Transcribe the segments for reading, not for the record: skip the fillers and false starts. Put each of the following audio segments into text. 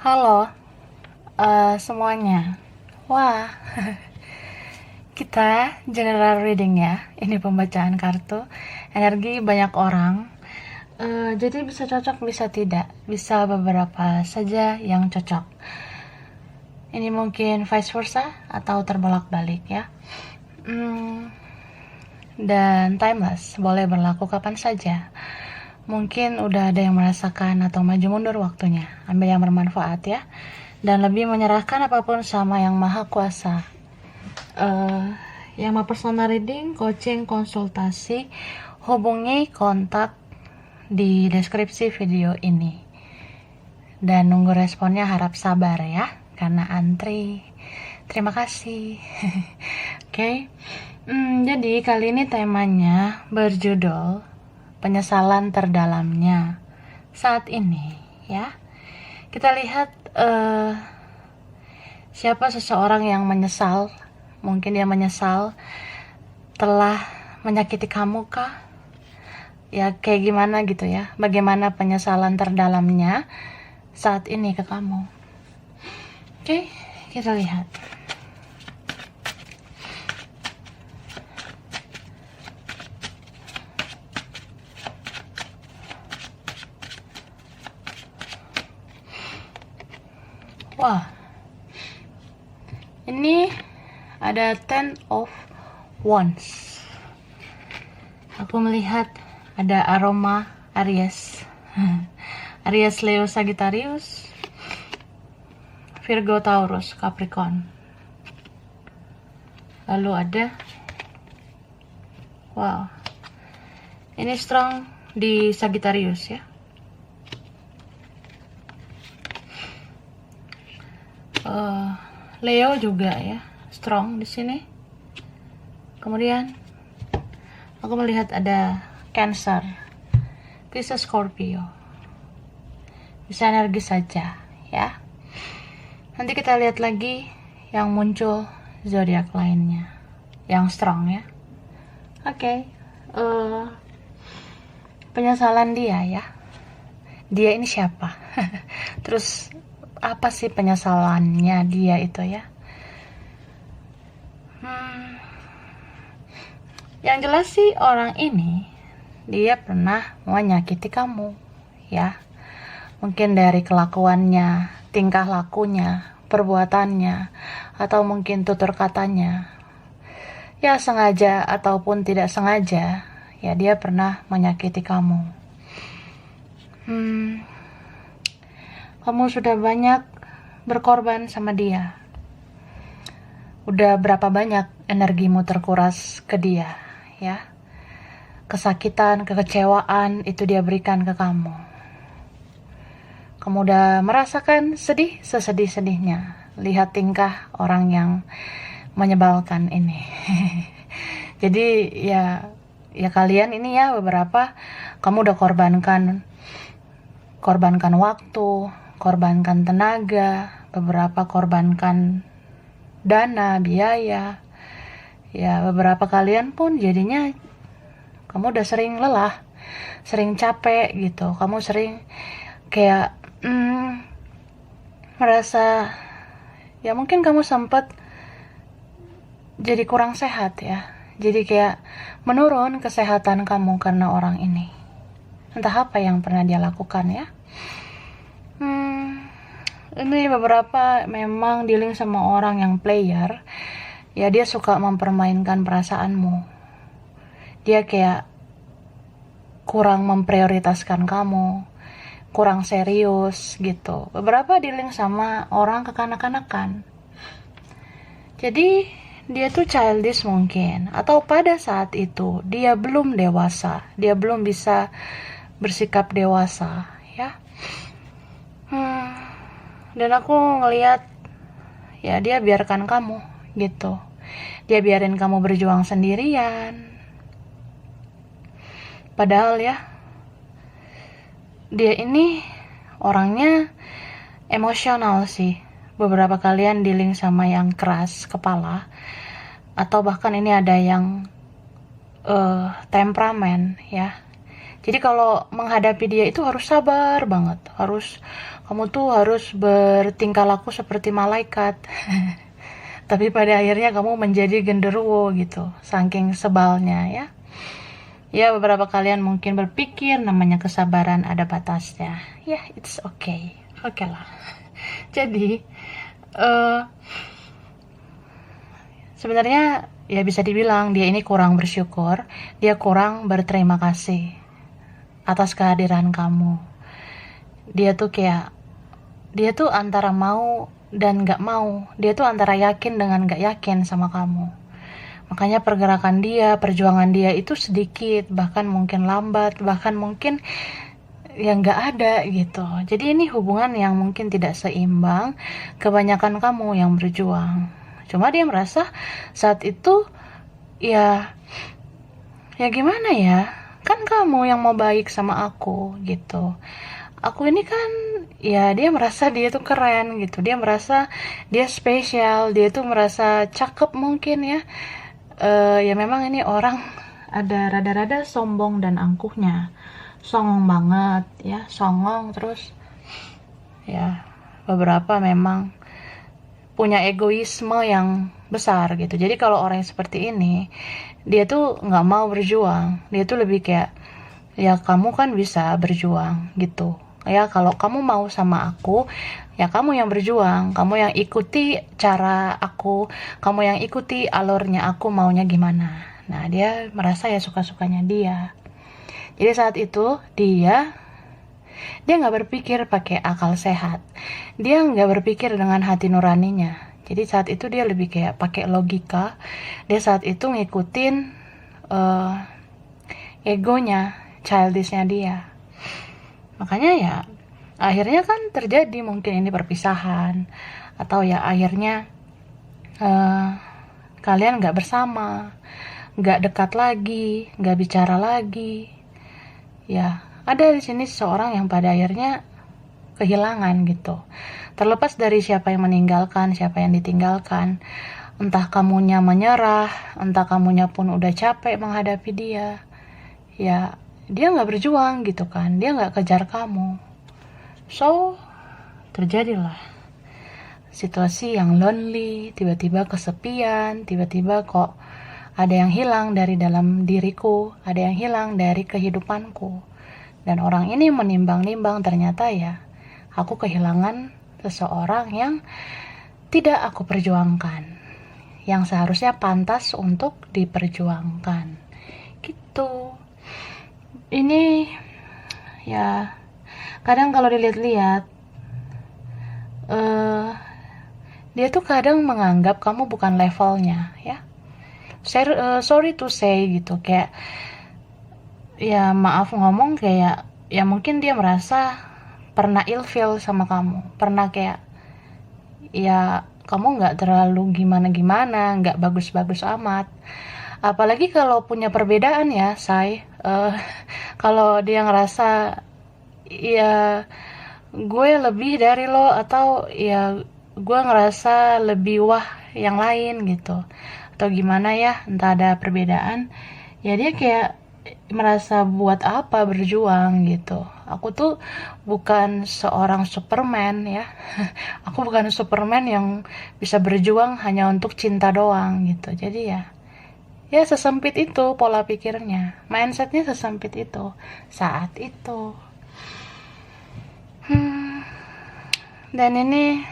Halo, semuanya. Wah, kita general reading ya. Ini pembacaan kartu. Energi banyak orang. Jadi bisa cocok, bisa tidak. Bisa beberapa saja yang cocok. Ini mungkin vice versa atau terbolak-balik ya. Dan timeless, boleh berlaku kapan saja. Mungkin udah ada yang merasakan atau maju mundur waktunya. Ambil yang bermanfaat ya. Dan lebih menyerahkan apapun sama yang maha kuasa. Yang mau personal reading, coaching, konsultasi, hubungi kontak di deskripsi video ini. Dan nunggu responnya, harap sabar ya, karena antri. Terima kasih. Oke. Jadi kali ini temanya berjudul penyesalan terdalamnya saat ini ya. Kita lihat siapa seseorang yang menyesal. Mungkin dia menyesal telah menyakiti kamu kah? Ya kayak gimana gitu ya. Bagaimana penyesalan terdalamnya saat ini ke kamu. Oke, kita lihat. Wah, ini ada Ten of Wands. Aku melihat ada aroma Aries. Aries, Leo, Sagittarius, Virgo, Taurus, Capricorn. Lalu ada, wow, ini strong di Sagittarius ya. Leo juga ya, strong di sini. Kemudian aku melihat ada Cancer, Pisces, Scorpio. Bisa energi saja ya. Nanti kita lihat lagi yang muncul zodiak lainnya yang strong ya. Oke. Penyesalan dia ya. Dia ini siapa? Terus apa sih penyesalannya dia itu ya? Yang jelas sih orang ini dia pernah menyakiti kamu ya. Mungkin dari kelakuannya, tingkah lakunya, perbuatannya, atau mungkin tutur katanya. Ya sengaja ataupun tidak sengaja, ya dia pernah menyakiti kamu. Kamu sudah banyak berkorban sama dia. Udah berapa banyak energimu terkuras ke dia, ya. Kesakitan, kekecewaan itu dia berikan ke kamu. Kamu udah merasakan sedih sesedih-sedihnya. Lihat tingkah orang yang menyebalkan ini. Jadi ya kalian ini ya beberapa kamu udah korbankan waktu, korbankan tenaga, beberapa korbankan dana, biaya. Ya beberapa kalian pun jadinya kamu udah sering lelah, sering capek gitu. Kamu sering kayak merasa ya mungkin kamu sempat jadi kurang sehat ya. Jadi kayak menurun kesehatan kamu karena orang ini. Entah apa yang pernah dia lakukan ya. Ini beberapa memang dealing sama orang yang player. Ya dia suka mempermainkan perasaanmu. Dia kayak kurang memprioritaskan kamu, kurang serius gitu. Beberapa dealing sama orang kekanak-kanakan. Jadi dia tuh childish mungkin. Atau pada saat itu dia belum dewasa. Dia belum bisa bersikap dewasa ya. Dan aku ngelihat ya dia biarkan kamu gitu. Dia biarin kamu berjuang sendirian. Padahal ya dia ini orangnya emosional sih. Beberapa kalian dealing sama yang keras kepala, atau bahkan ini ada yang temperamen ya. Jadi kalau menghadapi dia itu harus sabar banget, kamu tuh harus bertingkah laku seperti malaikat. Tapi pada akhirnya kamu menjadi genderuwo gitu, saking sebalnya ya. Ya, beberapa kalian mungkin berpikir namanya kesabaran ada batasnya. Ya, it's okay. Oke lah. Jadi, sebenarnya ya bisa dibilang dia ini kurang bersyukur, dia kurang berterima kasih atas kehadiran kamu. Dia tuh antara mau dan gak mau. Dia tuh antara yakin dengan gak yakin sama kamu. Makanya pergerakan dia, perjuangan dia itu sedikit, bahkan mungkin lambat, bahkan mungkin yang gak ada gitu. Jadi ini hubungan yang mungkin tidak seimbang, kebanyakan kamu yang berjuang. Cuma dia merasa saat itu ya gimana ya, kan kamu yang mau baik sama aku gitu. Aku ini kan ya, dia merasa dia tuh keren gitu, dia merasa dia spesial, dia tuh merasa cakep mungkin ya. Ya memang ini orang ada rada-rada sombong dan angkuhnya, songong banget ya, songong. Terus ya beberapa memang punya egoisme yang besar gitu. Jadi kalau orang yang seperti ini, dia tuh nggak mau berjuang, dia tuh lebih kayak ya kamu kan bisa berjuang gitu ya, kalau kamu mau sama aku ya kamu yang berjuang, kamu yang ikuti cara aku, kamu yang ikuti alurnya aku maunya gimana. Nah dia merasa ya suka-sukanya dia. Jadi saat itu dia nggak berpikir pakai akal sehat, dia nggak berpikir dengan hati nuraninya. Jadi saat itu dia lebih kayak pakai logika, dia saat itu ngikutin egonya, childishnya dia. Makanya ya akhirnya kan terjadi mungkin ini perpisahan, atau ya akhirnya kalian gak bersama, gak dekat lagi, gak bicara lagi. Ya ada di sini seseorang yang pada akhirnya kehilangan gitu. Terlepas dari siapa yang meninggalkan, siapa yang ditinggalkan, entah kamunya menyerah, entah kamunya pun udah capek menghadapi dia, ya dia nggak berjuang gitu kan, dia nggak kejar kamu. So terjadilah situasi yang lonely, tiba-tiba kesepian, tiba-tiba kok ada yang hilang dari dalam diriku, ada yang hilang dari kehidupanku. Dan orang ini menimbang-nimbang, ternyata ya aku kehilangan seseorang yang tidak aku perjuangkan, yang seharusnya pantas untuk diperjuangkan gitu. Ini ya kadang kalau dilihat-lihat dia tuh kadang menganggap kamu bukan levelnya ya. Sorry to say gitu, kayak ya maaf ngomong, kayak ya mungkin dia merasa pernah ilfeel sama kamu, pernah kayak ya kamu nggak terlalu gimana-gimana, nggak bagus-bagus amat. Apalagi kalau punya perbedaan ya, kalau dia ngerasa ya gue lebih dari lo, atau ya gue ngerasa lebih wah yang lain gitu, atau gimana ya, entah ada perbedaan, ya dia kayak merasa buat apa berjuang gitu. Aku tuh bukan seorang Superman ya. Aku bukan Superman yang bisa berjuang hanya untuk cinta doang gitu. Jadi ya sesempit itu pola pikirnya, mindsetnya sesempit itu saat itu. Dan ini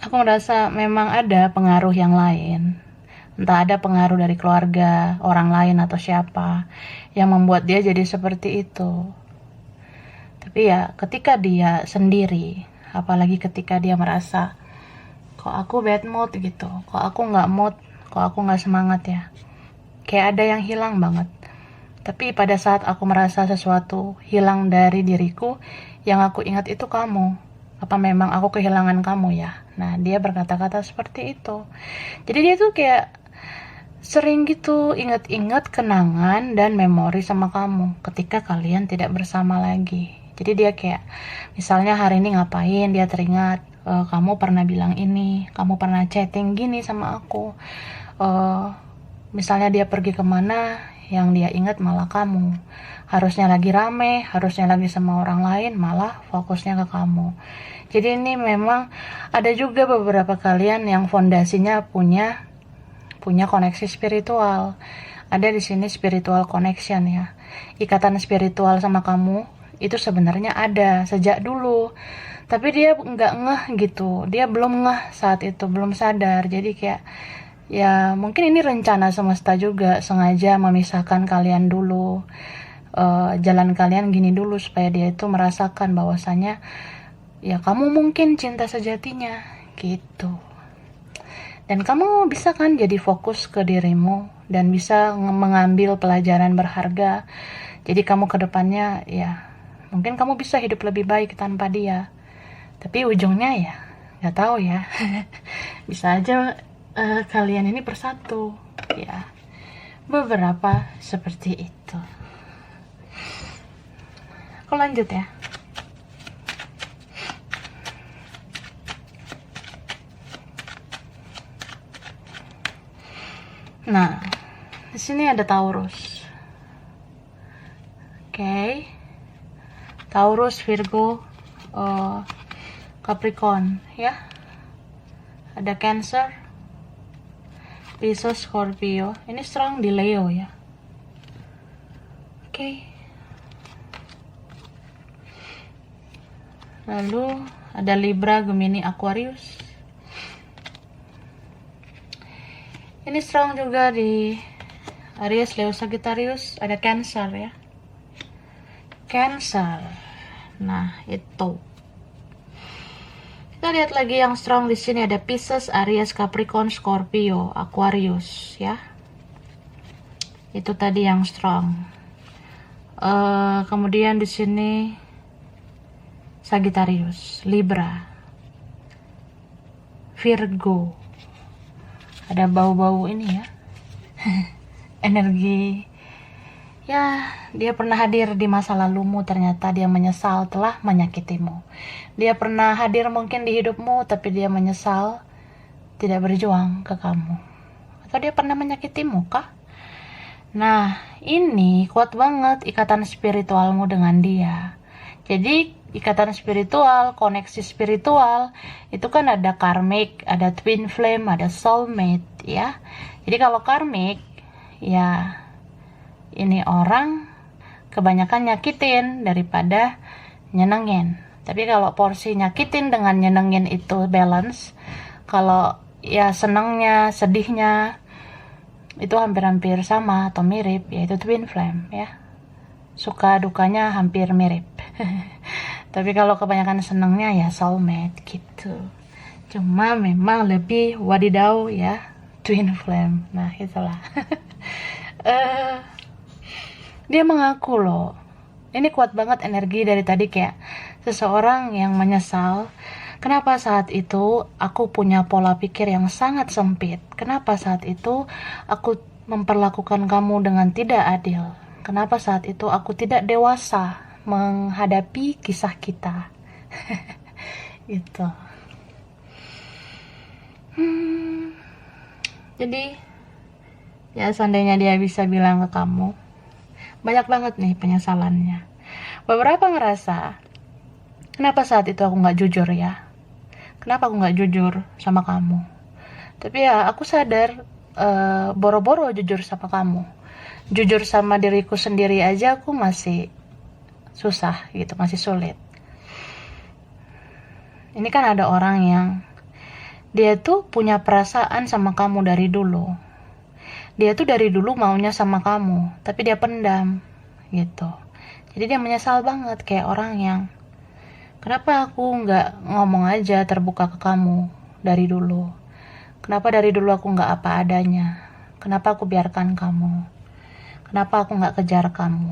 aku merasa memang ada pengaruh yang lain, entah ada pengaruh dari keluarga, orang lain, atau siapa yang membuat dia jadi seperti itu. Tapi ya ketika dia sendiri, apalagi ketika dia merasa kok aku bad mood gitu, kok aku gak mood, kok aku gak semangat ya, kayak ada yang hilang banget. Tapi pada saat aku merasa sesuatu hilang dari diriku, yang aku ingat itu kamu. Apa memang aku kehilangan kamu ya? Nah dia berkata-kata seperti itu. Jadi dia tuh kayak sering gitu ingat-ingat kenangan dan memori sama kamu ketika kalian tidak bersama lagi. Jadi dia kayak misalnya hari ini ngapain, dia teringat kamu pernah bilang ini, kamu pernah chatting gini sama aku. Misalnya dia pergi kemana, yang dia ingat malah kamu. Harusnya lagi rame, harusnya lagi sama orang lain, malah fokusnya ke kamu. Jadi ini memang ada juga beberapa kalian yang fondasinya punya koneksi spiritual. Ada di sini spiritual connection ya. Ikatan spiritual sama kamu itu sebenarnya ada sejak dulu. Tapi dia nggak ngeh gitu. Dia belum ngeh saat itu, belum sadar. Jadi kayak ya mungkin ini rencana semesta juga, sengaja memisahkan kalian dulu. Jalan kalian gini dulu supaya dia itu merasakan bahwasanya ya kamu mungkin cinta sejatinya gitu. Dan kamu bisa kan jadi fokus ke dirimu dan bisa mengambil pelajaran berharga. Jadi kamu ke depannya ya mungkin kamu bisa hidup lebih baik tanpa dia. Tapi ujungnya ya nggak tahu ya. Bisa aja kalian ini bersatu ya. Beberapa seperti itu. Aku lanjut ya. Nah, di sini ada Taurus. Oke. Taurus, Virgo, Capricorn ya. Ada Cancer, Pisces, Scorpio. Ini strong di Leo ya. Oke. Lalu ada Libra, Gemini, Aquarius. Ini strong juga di Aries, Leo, Sagittarius. Ada Cancer ya. Cancer. Nah, itu. Kita lihat lagi yang strong di sini ada Pisces, Aries, Capricorn, Scorpio, Aquarius ya. Itu tadi yang strong. Kemudian di sini Sagittarius, Libra, Virgo. Ada bau-bau ini ya. Energi. Ya, dia pernah hadir di masa lalumu, ternyata dia menyesal telah menyakitimu. Dia pernah hadir mungkin di hidupmu, tapi dia menyesal tidak berjuang ke kamu. Atau dia pernah menyakitimu kah? Nah, ini kuat banget ikatan spiritualmu dengan dia. Jadi, ikatan spiritual, koneksi spiritual, itu kan ada karmic, ada twin flame, ada soulmate, ya. Jadi kalau karmic, ya ini orang kebanyakan nyakitin daripada nyenengin. Tapi kalau porsi nyakitin dengan nyenengin itu balance, kalau ya senengnya, sedihnya, itu hampir-hampir sama atau mirip, yaitu twin flame, ya. Suka dukanya hampir mirip. Tapi kalau kebanyakan senengnya ya soulmate gitu. Cuma memang lebih wadidaw ya, twin flame. Nah itulah. Dia mengaku loh. Ini kuat banget energi dari tadi, kayak seseorang yang menyesal. Kenapa saat itu aku punya pola pikir yang sangat sempit? Kenapa saat itu aku memperlakukan kamu dengan tidak adil? Kenapa saat itu aku tidak dewasa menghadapi kisah kita? Gitu. Jadi ya seandainya dia bisa bilang ke kamu, banyak banget nih penyesalannya. Beberapa ngerasa, kenapa saat itu aku gak jujur ya? Kenapa aku gak jujur sama kamu? Tapi ya aku sadar, boro-boro jujur sama kamu. Jujur sama diriku sendiri aja aku masih susah gitu, masih sulit. Ini kan ada orang yang dia tuh punya perasaan sama kamu dari dulu. Dia tuh dari dulu maunya sama kamu, tapi dia pendam gitu. Jadi dia menyesal banget, kayak orang yang kenapa aku nggak ngomong aja terbuka ke kamu dari dulu? Kenapa dari dulu aku nggak apa adanya? Kenapa aku biarkan kamu? Kenapa aku nggak kejar kamu?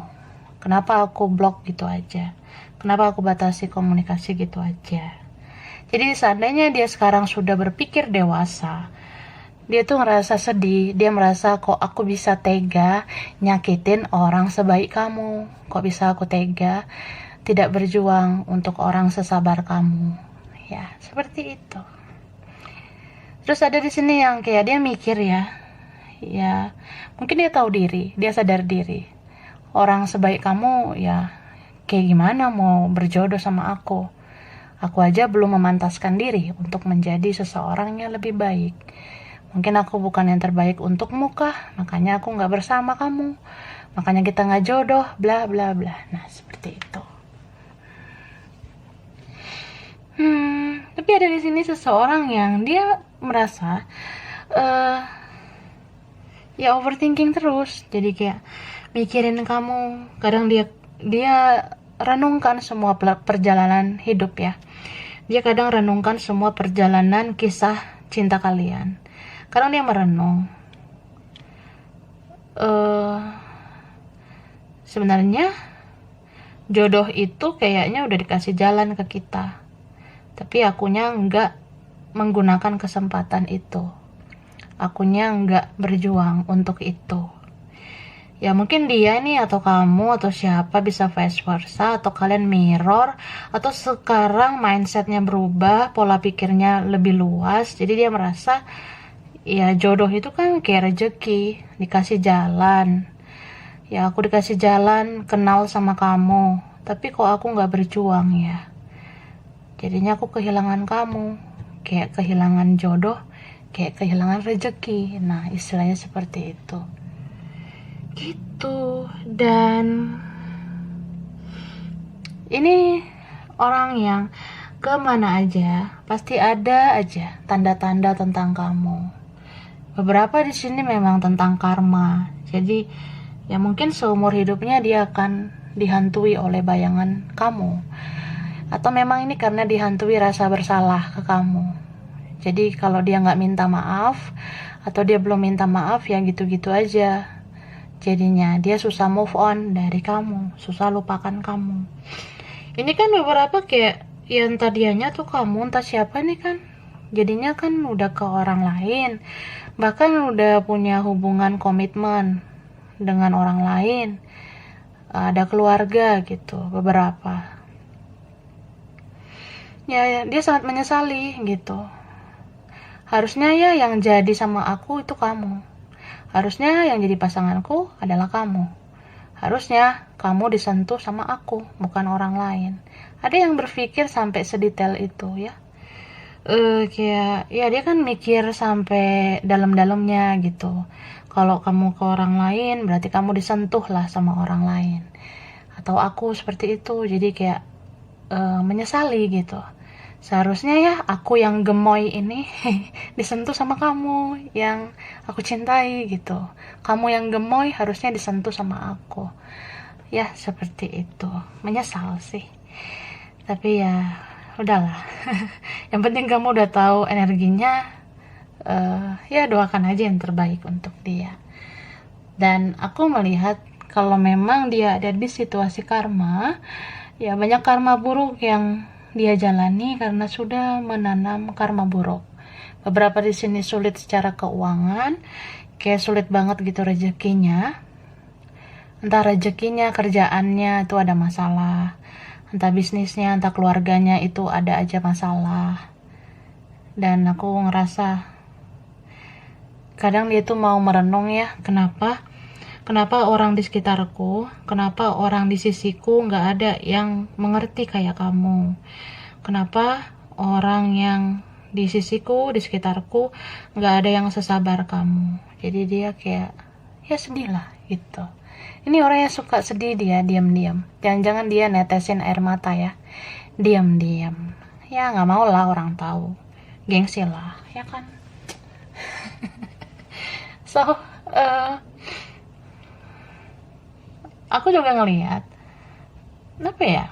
Kenapa aku blok gitu aja? Kenapa aku batasi komunikasi gitu aja? Jadi seandainya dia sekarang sudah berpikir dewasa, dia tuh ngerasa sedih, dia merasa kok aku bisa tega nyakitin orang sebaik kamu, kok bisa aku tega tidak berjuang untuk orang sesabar kamu, ya seperti itu. Terus ada di sini yang kayak dia mikir ya, ya mungkin dia tahu diri, dia sadar diri. Orang sebaik kamu ya kayak gimana mau berjodoh sama aku? Aku aja belum memantaskan diri untuk menjadi seseorang yang lebih baik. Mungkin aku bukan yang terbaik untukmu kah? Makanya aku gak bersama kamu. Makanya kita gak jodoh, bla bla bla. Nah, seperti itu. Tapi ada di sini seseorang yang dia merasa ya overthinking terus. Jadi kayak mikirin kamu. Kadang dia renungkan semua perjalanan hidup ya. Dia kadang renungkan semua perjalanan kisah cinta kalian. Kadang dia merenung. Sebenarnya jodoh itu kayaknya udah dikasih jalan ke kita. Tapi akunya nggak menggunakan kesempatan itu. Akunya nggak berjuang untuk itu. Ya mungkin dia nih atau kamu atau siapa bisa vice versa, atau kalian mirror, atau sekarang mindsetnya berubah, pola pikirnya lebih luas. Jadi dia merasa ya jodoh itu kan kayak rezeki, dikasih jalan. Ya aku dikasih jalan kenal sama kamu, tapi kok aku nggak berjuang ya. Jadinya aku kehilangan kamu, kayak kehilangan jodoh, kayak kehilangan rezeki. Nah istilahnya seperti itu gitu. Dan ini orang yang kemana aja pasti ada aja tanda-tanda tentang kamu. Beberapa di sini memang tentang karma. Jadi ya mungkin seumur hidupnya dia akan dihantui oleh bayangan kamu, atau memang ini karena dihantui rasa bersalah ke kamu. Jadi kalau dia nggak minta maaf atau dia belum minta maaf ya gitu-gitu aja. Jadinya dia susah move on dari kamu, susah lupakan kamu. Ini kan beberapa kayak ya entah dianya tuh kamu, entah siapa nih kan. Jadinya kan udah ke orang lain, bahkan udah punya hubungan komitmen dengan orang lain, ada keluarga gitu beberapa. Ya dia sangat menyesali gitu. Harusnya ya yang jadi sama aku itu kamu. Harusnya yang jadi pasanganku adalah kamu. Harusnya kamu disentuh sama aku, bukan orang lain. Ada yang berpikir sampai sedetail itu ya. Kayak ya dia kan mikir sampai dalam-dalamnya gitu. Kalau kamu ke orang lain berarti kamu disentuh lah sama orang lain. Atau aku seperti itu. Jadi kayak menyesali gitu. Seharusnya ya aku yang gemoy ini disentuh sama kamu yang aku cintai gitu. Kamu yang gemoy harusnya disentuh sama aku. Ya seperti itu. Menyesal sih. Tapi ya udahlah. Yang penting kamu udah tahu energinya. Ya doakan aja yang terbaik untuk dia. Dan aku melihat kalau memang dia ada di situasi karma, ya banyak karma buruk yang dia jalani karena sudah menanam karma buruk. Beberapa di sini sulit secara keuangan, kayak sulit banget gitu rezekinya. Entah rezekinya, kerjaannya itu ada masalah. Entah bisnisnya, entah keluarganya itu ada aja masalah. Dan aku ngerasa kadang dia tuh mau merenung ya, Kenapa orang di sekitarku, kenapa orang di sisiku nggak ada yang mengerti kayak kamu? Kenapa orang yang di sisiku, di sekitarku, nggak ada yang sesabar kamu? Jadi dia kayak, ya sedih lah gitu. Ini orang yang suka sedih dia, diam-diam. Jangan-jangan dia netesin air mata ya, diam-diam. Ya nggak mau lah orang tahu, gengsi lah, ya kan? So, aku juga ngelihat apa ya,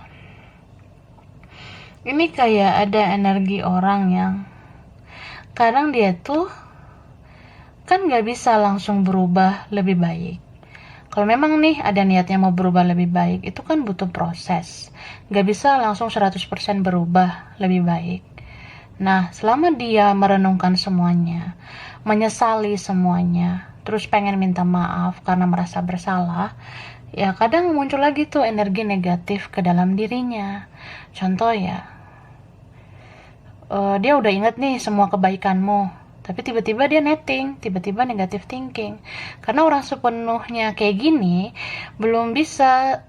ini kayak ada energi orang yang kadang dia tuh kan gak bisa langsung berubah lebih baik. Kalau memang nih ada niatnya mau berubah lebih baik, itu kan butuh proses, gak bisa langsung 100% berubah lebih baik. Nah selama dia merenungkan semuanya, menyesali semuanya, terus pengen minta maaf karena merasa bersalah, ya kadang muncul lagi tuh energi negatif ke dalam dirinya. Contoh ya, dia udah inget nih semua kebaikanmu, tapi tiba-tiba dia netting, tiba-tiba negative thinking. Karena orang sepenuhnya kayak gini belum bisa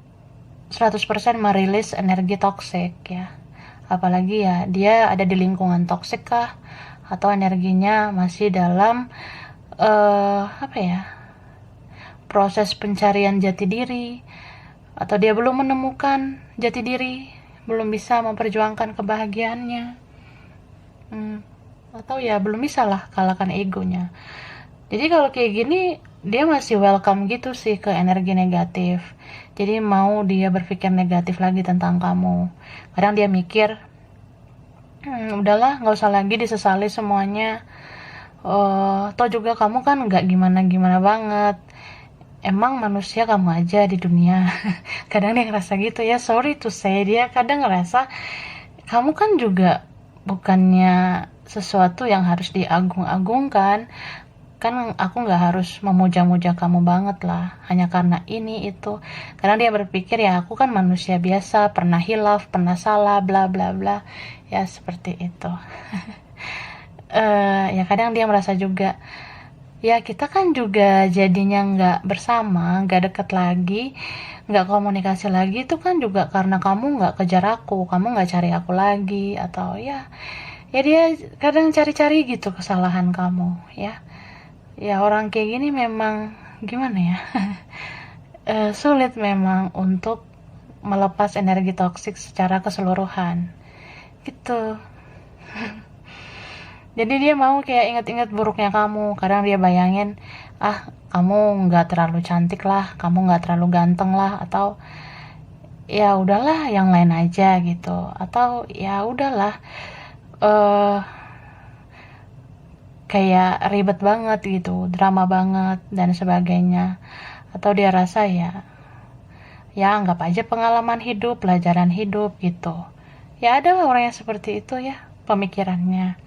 100% merilis energi toksik ya. Apalagi ya dia ada di lingkungan toksik kah, atau energinya masih dalam apa ya, proses pencarian jati diri, atau dia belum menemukan jati diri, belum bisa memperjuangkan kebahagiaannya, atau ya belum bisa lah kalahkan egonya. Jadi kalau kayak gini dia masih welcome gitu sih ke energi negatif. Jadi mau dia berpikir negatif lagi tentang kamu, kadang dia mikir, udahlah nggak usah lagi disesali semuanya. Toh juga kamu kan nggak gimana-gimana banget. Emang manusia kamu aja di dunia. Kadang dia ngerasa gitu ya, sorry to say, dia kadang ngerasa kamu kan juga bukannya sesuatu yang harus diagung-agungkan. Kan aku nggak harus memuja-muja kamu banget lah, hanya karena ini itu. Karena dia berpikir ya aku kan manusia biasa, pernah hilaf, pernah salah, bla bla bla. Ya seperti itu. Ya kadang dia merasa juga, ya kita kan juga jadinya nggak bersama, nggak deket lagi, nggak komunikasi lagi, itu kan juga karena kamu nggak kejar aku, kamu nggak cari aku lagi, atau ya dia kadang cari-cari gitu kesalahan kamu ya. Ya orang kayak gini memang gimana ya, sulit memang untuk melepas energi toksik secara keseluruhan gitu. Jadi dia mau kayak inget-inget buruknya kamu. Kadang dia bayangin, kamu nggak terlalu cantik lah, kamu nggak terlalu ganteng lah, atau ya udahlah yang lain aja gitu, atau ya udahlah kayak ribet banget gitu, drama banget dan sebagainya. Atau dia rasa ya anggap aja pengalaman hidup, pelajaran hidup gitu. Ya ada lah orang yang seperti itu ya pemikirannya.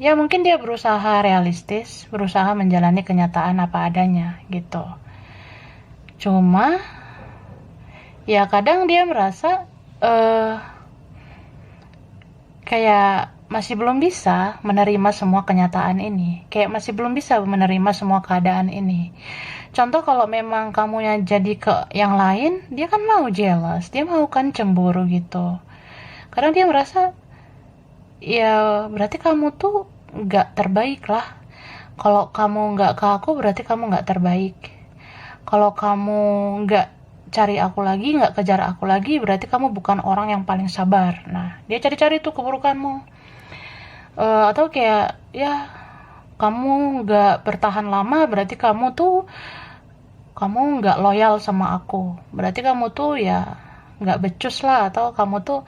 Ya mungkin dia berusaha realistis, berusaha menjalani kenyataan apa adanya gitu. Cuma ya kadang dia merasa kayak masih belum bisa menerima semua kenyataan ini, kayak masih belum bisa menerima semua keadaan ini. Contoh kalau memang kamunya jadi ke yang lain, dia kan mau jealous, dia mau kan cemburu gitu. Karena dia merasa ya berarti kamu tuh nggak terbaik lah. Kalau kamu nggak ke aku berarti kamu nggak terbaik. Kalau kamu nggak cari aku lagi, nggak kejar aku lagi, berarti kamu bukan orang yang paling sabar. Nah dia cari-cari tuh keburukanmu. Atau kayak ya kamu nggak bertahan lama berarti kamu nggak loyal sama aku, berarti kamu tuh ya nggak becus lah, atau kamu tuh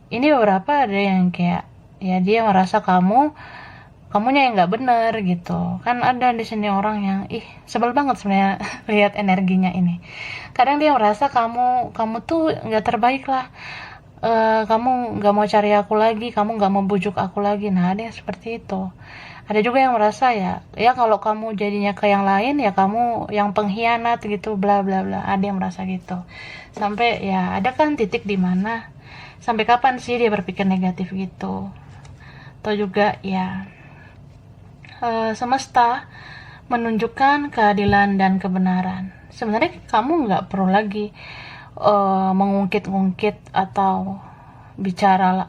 ini. Beberapa ada yang kayak ya dia merasa kamunya yang nggak bener gitu kan. Ada di sini orang yang sebel banget sebenarnya lihat energinya ini. Kadang dia merasa kamu tuh nggak terbaik lah. Kamu nggak mau cari aku lagi, kamu nggak mau bujuk aku lagi. Nah ada yang seperti itu. Ada juga yang merasa ya kalau kamu jadinya ke yang lain ya kamu yang pengkhianat gitu, bla bla bla. Ada yang merasa gitu. Sampai ya ada kan titik di mana sampai kapan sih dia berpikir negatif gitu. Atau juga ya semesta menunjukkan keadilan dan kebenaran. Sebenarnya kamu nggak perlu lagi mengungkit-ungkit atau bicara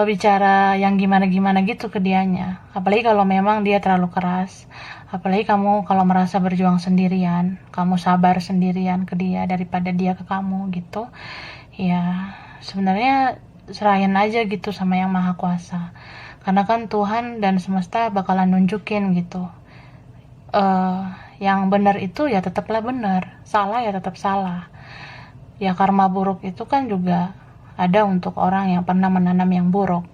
bicara yang gimana-gimana gitu ke dianya. Apalagi kalau memang dia terlalu keras. Apalagi kamu kalau merasa berjuang sendirian, kamu sabar sendirian ke dia daripada dia ke kamu gitu. Ya sebenarnya serahin aja gitu sama yang maha kuasa. Karena kan Tuhan dan semesta bakalan nunjukin gitu. Yang benar itu ya tetaplah benar, salah ya tetap salah. Ya karma buruk itu kan juga ada untuk orang yang pernah menanam yang buruk.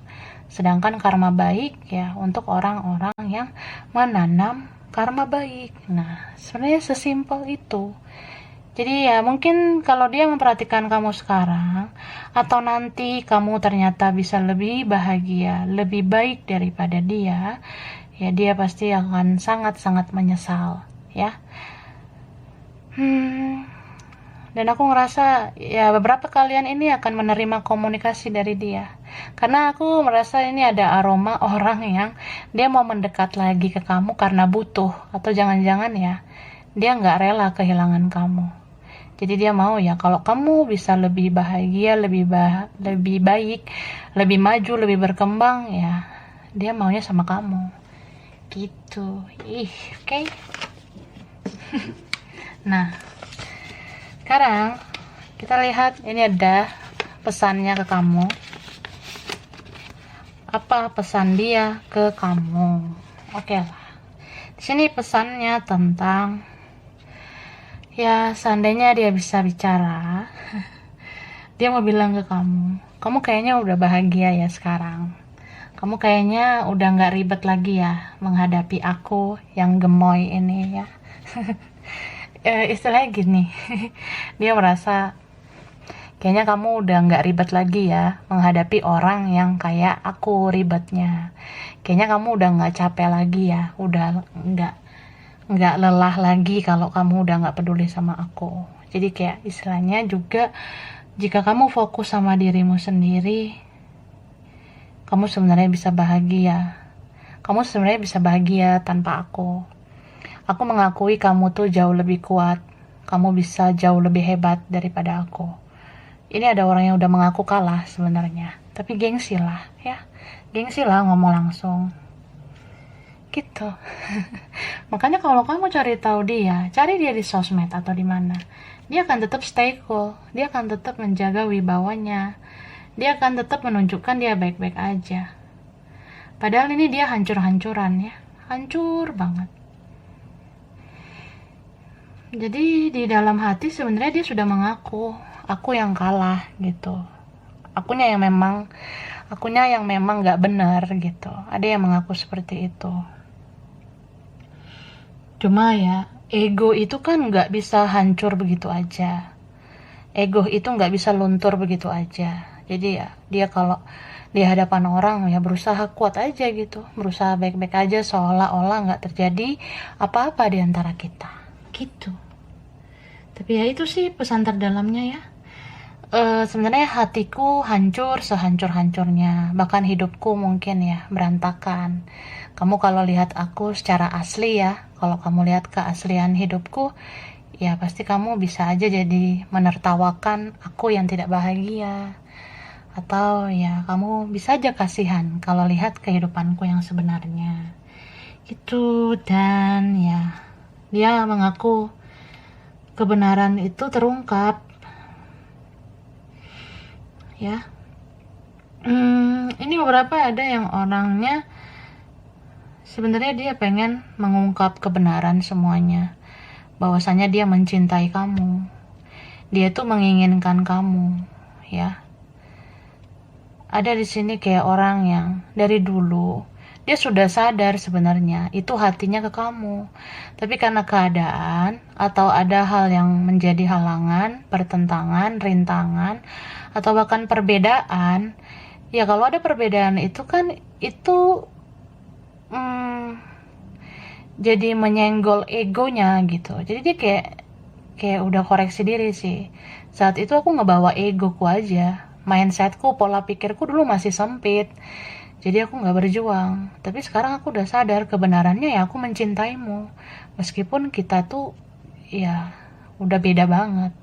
Sedangkan karma baik ya untuk orang-orang yang menanam karma baik. Nah, sebenarnya sesimpel itu. Jadi ya mungkin kalau dia memperhatikan kamu sekarang, atau nanti kamu ternyata bisa lebih bahagia, lebih baik daripada dia, ya dia pasti akan sangat-sangat menyesal ya. Dan aku ngerasa ya beberapa kalian ini akan menerima komunikasi dari dia. Karena aku merasa ini ada aroma orang yang dia mau mendekat lagi ke kamu karena butuh. Atau jangan-jangan ya dia nggak rela kehilangan kamu. Jadi dia mau ya kalau kamu bisa lebih bahagia, lebih baik, lebih maju, lebih berkembang ya dia maunya sama kamu. Gitu. Oke. Okay? Nah, sekarang kita lihat ini ada pesannya ke kamu. Apa pesan dia ke kamu? Oke lah. Di sini pesannya tentang ya seandainya dia bisa bicara, dia mau bilang ke kamu kayaknya udah bahagia ya sekarang. Kamu kayaknya udah nggak ribet lagi ya menghadapi aku yang gemoy ini ya. Istilahnya gini, dia merasa kayaknya kamu udah nggak ribet lagi ya menghadapi orang yang kayak aku ribetnya. Kayaknya kamu udah nggak capek lagi ya, udah nggak lelah lagi kalau kamu udah nggak peduli sama aku. Jadi kayak istilahnya juga jika kamu fokus sama dirimu sendiri, kamu sebenarnya bisa bahagia. Kamu sebenarnya bisa bahagia tanpa aku. Aku mengakui kamu tuh jauh lebih kuat. Kamu bisa jauh lebih hebat daripada aku. Ini ada orang yang udah mengaku kalah sebenarnya. Tapi gengsi lah ya. Gengsi lah ngomong langsung. Gitu. Makanya kalau kamu cari tahu dia, cari dia di sosmed atau di mana. Dia akan tetap stay cool. Dia akan tetap menjaga wibawanya. Dia akan tetap menunjukkan dia baik-baik aja. Padahal ini dia hancur-hancuran ya. Hancur banget. Jadi di dalam hati sebenarnya dia sudah mengaku aku yang kalah gitu. Akunya yang memang nggak benar gitu. Ada yang mengaku seperti itu. Cuma ya ego itu kan nggak bisa hancur begitu aja. Ego itu nggak bisa luntur begitu aja. Jadi ya dia kalau di hadapan orang ya berusaha kuat aja gitu, berusaha baik-baik aja seolah-olah nggak terjadi apa-apa di antara kita gitu. Tapi ya itu sih pesan terdalamnya ya. Sebenarnya hatiku hancur sehancur-hancurnya, bahkan hidupku mungkin ya berantakan. Kamu kalau lihat aku secara asli ya, kalau kamu lihat keaslian hidupku, ya pasti kamu bisa aja jadi menertawakan aku yang tidak bahagia. Atau ya kamu bisa aja kasihan kalau lihat kehidupanku yang sebenarnya. Gitu. Dan ya dia mengaku kebenaran itu terungkap ya. Ini beberapa ada yang orangnya sebenarnya dia pengen mengungkap kebenaran semuanya, bahwasanya dia mencintai kamu, dia tuh menginginkan kamu ya. Ada di sini kayak orang yang dari dulu dia sudah sadar sebenarnya itu hatinya ke kamu, tapi karena keadaan atau ada hal yang menjadi halangan, pertentangan, rintangan, atau bahkan perbedaan. Ya kalau ada perbedaan itu kan itu jadi menyenggol egonya gitu. Jadi dia kayak udah koreksi diri sih. Saat itu aku ngebawa egoku aja, mindsetku, pola pikirku dulu masih sempit. Jadi aku nggak berjuang. Tapi sekarang aku udah sadar kebenarannya ya aku mencintaimu. Meskipun kita tuh ya udah beda banget.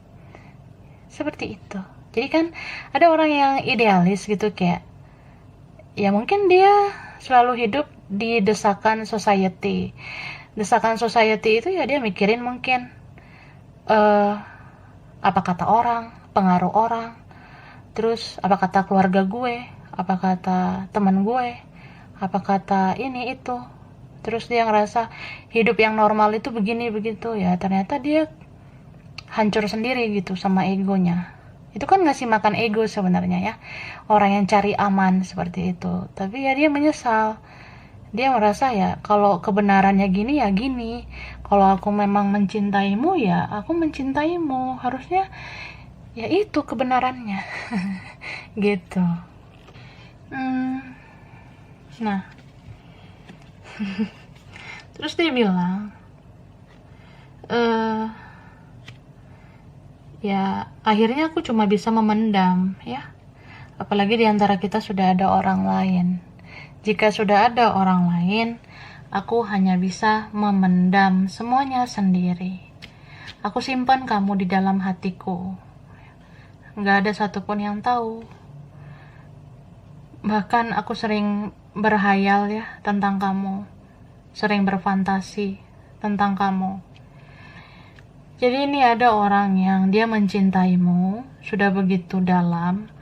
Seperti itu. Jadi kan ada orang yang idealis gitu kayak ya mungkin dia selalu hidup di desakan society. Desakan society itu ya dia mikirin mungkin apa kata orang, pengaruh orang, terus apa kata keluarga gue, apa kata teman gue, apa kata ini itu. Terus dia ngerasa hidup yang normal itu begini begitu ya, ternyata dia hancur sendiri gitu sama egonya. Itu kan ngasih makan ego sebenarnya ya, orang yang cari aman seperti itu. Tapi ya dia menyesal, dia merasa ya kalau kebenarannya gini ya gini, kalau aku memang mencintaimu ya aku mencintaimu, harusnya ya itu kebenarannya. Gitu. Nah terus dia bilang ya akhirnya aku cuma bisa memendam ya. Apalagi di antara kita sudah ada orang lain. Jika sudah ada orang lain, aku hanya bisa memendam semuanya sendiri. Aku simpan kamu di dalam hatiku. Nggak ada satupun yang tahu. Bahkan aku sering berhayal ya tentang kamu. Sering berfantasi tentang kamu. Jadi ini ada orang yang dia mencintaimu, sudah begitu dalam,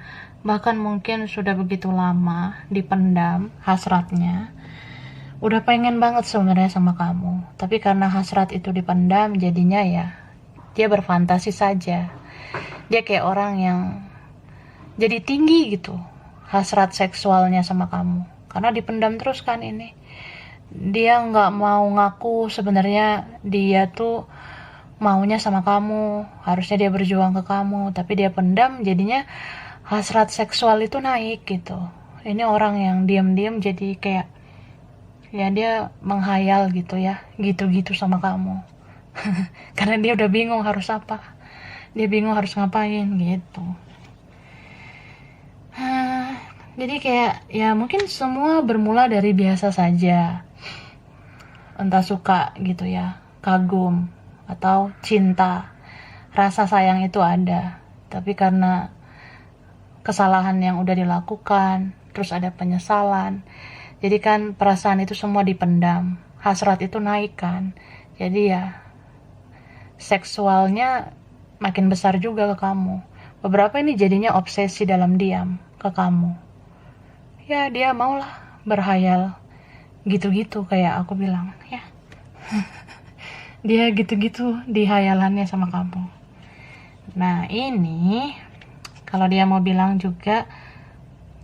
bahkan mungkin sudah begitu lama dipendam hasratnya. Udah pengen banget sebenarnya sama kamu, tapi karena hasrat itu dipendam, jadinya ya dia berfantasi saja. Dia kayak orang yang jadi tinggi gitu hasrat seksualnya sama kamu, karena dipendam terus kan ini. Dia nggak mau ngaku sebenarnya dia tuh maunya sama kamu, harusnya dia berjuang ke kamu, tapi dia pendam, jadinya hasrat seksual itu naik gitu. Ini orang yang diam-diam jadi kayak ya dia menghayal gitu ya, gitu-gitu sama kamu. Karena dia udah bingung harus apa, dia bingung harus ngapain gitu. Jadi kayak ya mungkin semua bermula dari biasa saja, entah suka gitu ya, kagum atau cinta, rasa sayang itu ada, tapi karena kesalahan yang udah dilakukan, terus ada penyesalan, jadi kan perasaan itu semua dipendam, hasrat itu naik kan, jadi ya seksualnya makin besar juga ke kamu. Beberapa ini jadinya obsesi dalam diam ke kamu. Ya dia maulah berhayal gitu-gitu kayak aku bilang ya. Dia gitu-gitu di hayalannya sama kamu. Nah ini kalau dia mau bilang juga,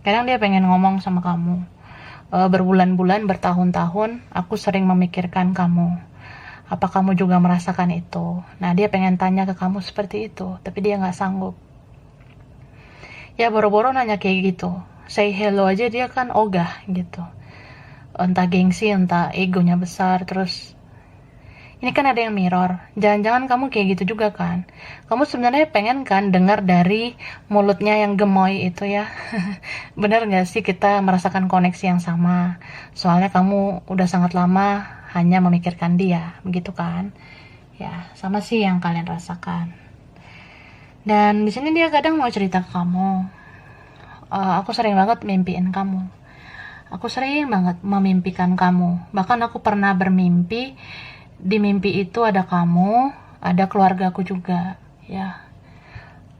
kadang dia pengen ngomong sama kamu. Berbulan-bulan, bertahun-tahun aku sering memikirkan kamu. Apa kamu juga merasakan itu? Nah dia pengen tanya ke kamu seperti itu, tapi dia gak sanggup. Ya boro-boro nanya kayak gitu, say hello aja dia kan ogah gitu. Entah gengsi, entah egonya besar. Terus ini kan ada yang mirror, jangan-jangan kamu kayak gitu juga kan. Kamu sebenarnya pengen kan dengar dari mulutnya yang gemoy itu ya. Bener gak sih kita merasakan koneksi yang sama? Soalnya kamu udah sangat lama hanya memikirkan dia, begitu kan? Ya sama sih yang kalian rasakan. Dan di sini dia kadang mau cerita ke kamu, aku sering banget mimpiin kamu. Aku sering banget memimpikan kamu. Bahkan aku pernah bermimpi, di mimpi itu ada kamu, ada keluargaku juga, ya.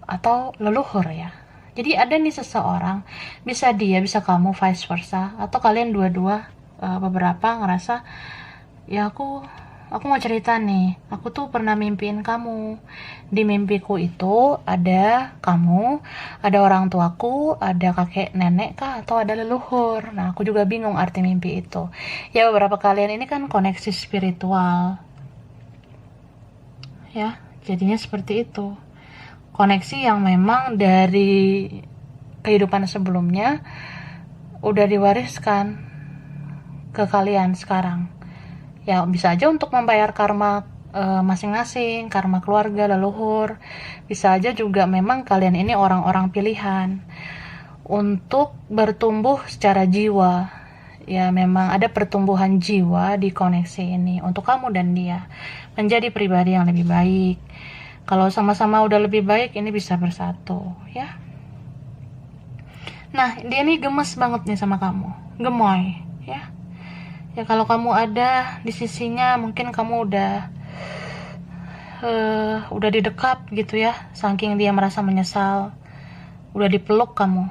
Atau leluhur ya. Jadi ada nih seseorang, bisa dia, bisa kamu, vice versa, atau kalian dua-dua, beberapa ngerasa, ya aku mau cerita nih, aku tuh pernah mimpiin kamu. Di mimpiku itu ada kamu, ada orang tuaku, ada kakek nenek kah, atau ada leluhur. Nah aku juga bingung arti mimpi itu. Ya beberapa kalian ini kan koneksi spiritual, ya jadinya seperti itu. Koneksi yang memang dari kehidupan sebelumnya udah diwariskan ke kalian sekarang. Ya bisa aja untuk membayar karma masing-masing, karma keluarga, leluhur. Bisa aja juga memang kalian ini orang-orang pilihan untuk bertumbuh secara jiwa. Ya memang ada pertumbuhan jiwa di koneksi ini untuk kamu dan dia menjadi pribadi yang lebih baik. Kalau sama-sama udah lebih baik, ini bisa bersatu ya. Nah dia ini gemes banget nih sama kamu, gemoy ya. Ya kalau kamu ada di sisinya, mungkin kamu udah didekap gitu ya, saking dia merasa menyesal, udah dipeluk kamu.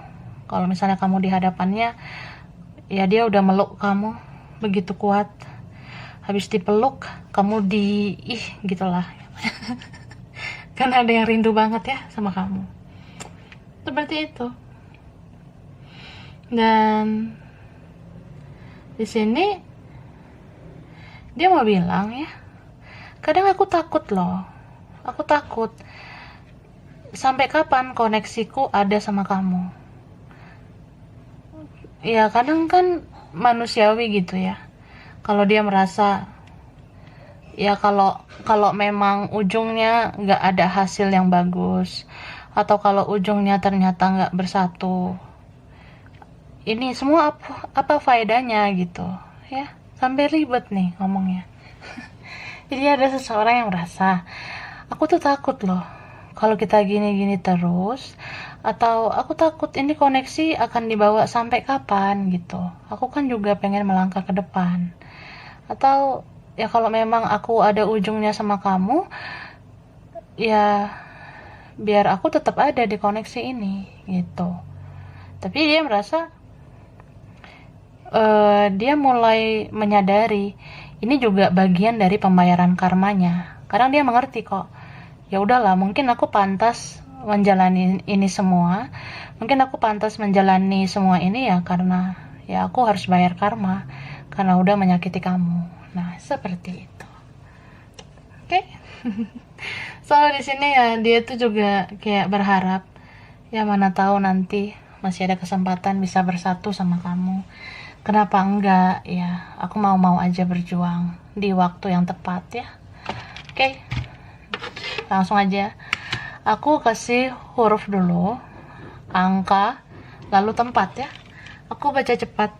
Kalau misalnya kamu di hadapannya, ya dia udah meluk kamu begitu kuat. Habis dipeluk, kamu gitulah. Kan ada yang rindu banget ya sama kamu. Seperti itu. Dan di sini dia mau bilang ya, kadang aku takut loh, aku takut sampai kapan koneksiku ada sama kamu. Ya kadang kan manusiawi gitu ya, kalau dia merasa Ya kalau kalau memang ujungnya nggak ada hasil yang bagus, atau kalau ujungnya ternyata nggak bersatu, ini semua apa faedahnya gitu ya, sampai ribet nih ngomongnya. Jadi ada seseorang yang merasa, aku tuh takut loh kalau kita gini-gini terus, atau aku takut ini koneksi akan dibawa sampai kapan gitu. Aku kan juga pengen melangkah ke depan. Atau ya kalau memang aku ada ujungnya sama kamu, ya biar aku tetap ada di koneksi ini gitu. Tapi dia merasa, dia mulai menyadari ini juga bagian dari pembayaran karmanya. Kadang dia mengerti kok, ya udahlah, mungkin aku pantas menjalani ini semua, mungkin aku pantas menjalani semua ini ya karena ya aku harus bayar karma karena udah menyakiti kamu. Nah seperti itu. Oke. Soal di sini ya dia tuh juga kayak berharap, ya mana tahu nanti masih ada kesempatan bisa bersatu sama kamu. Kenapa enggak ya, aku mau aja berjuang di waktu yang tepat ya. Oke, langsung aja aku kasih huruf dulu, angka, lalu tempat ya. Aku baca cepat.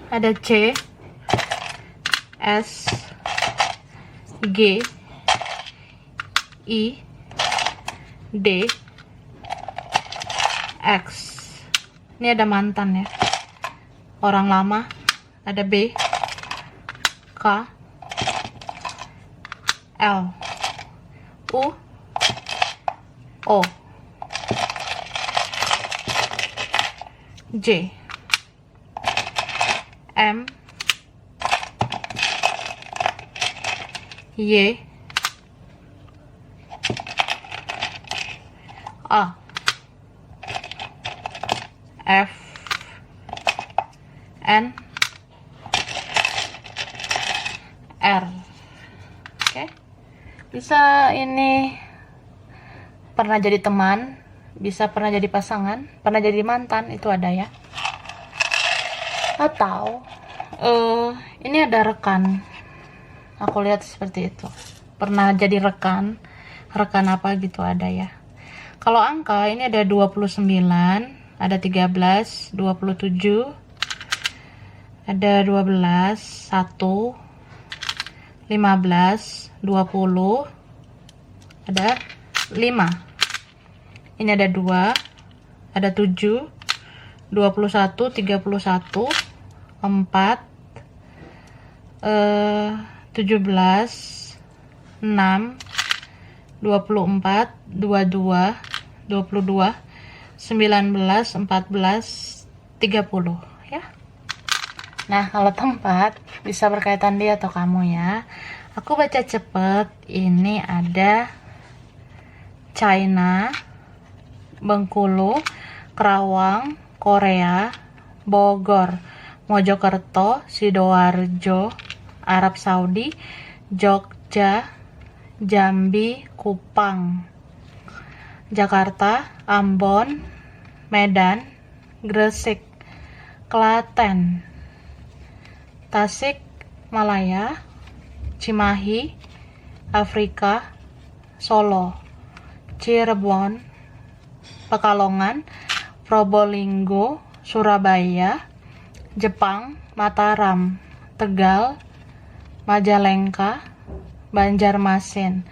Ada C, S, G, I, D, X. Ini ada mantan ya, orang lama. Ada B, K, L, U, O, J, M, Y, A, F, N, R. Oke, bisa ini pernah jadi teman, bisa pernah jadi pasangan, pernah jadi mantan, itu ada ya. Atau ini ada rekan, aku lihat seperti itu, pernah jadi rekan apa gitu ada ya. Kalau angka ini ada 29, ada 13, 27, ada 12, 1, 15, 20, ada 5. Ini ada 2, ada 7, 21, 31, 4, 17, 6, 24, 22, 22, 19, 14, 30 ya. Nah, kalau tempat bisa berkaitan dia atau kamu ya. Aku baca cepet. Ini ada China, Bengkulu, Kerawang, Korea, Bogor, Mojokerto, Sidoarjo, Arab Saudi, Jogja, Jambi, Kupang, Jakarta, Ambon, Medan, Gresik, Klaten, Tasik Malaya, Cimahi, Afrika, Solo, Cirebon, Pekalongan, Probolinggo, Surabaya, Jepang, Mataram, Tegal, Majalengka, Banjarmasin,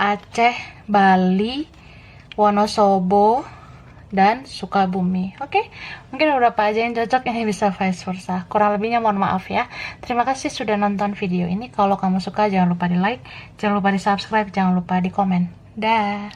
Aceh, Bali, Wonosobo, dan Sukabumi. Oke, mungkin beberapa aja yang cocok, ini bisa vice versa. Kurang lebihnya mohon maaf ya. Terima kasih sudah nonton video ini. Kalau kamu suka jangan lupa di like, jangan lupa di subscribe, jangan lupa di komen. Dah.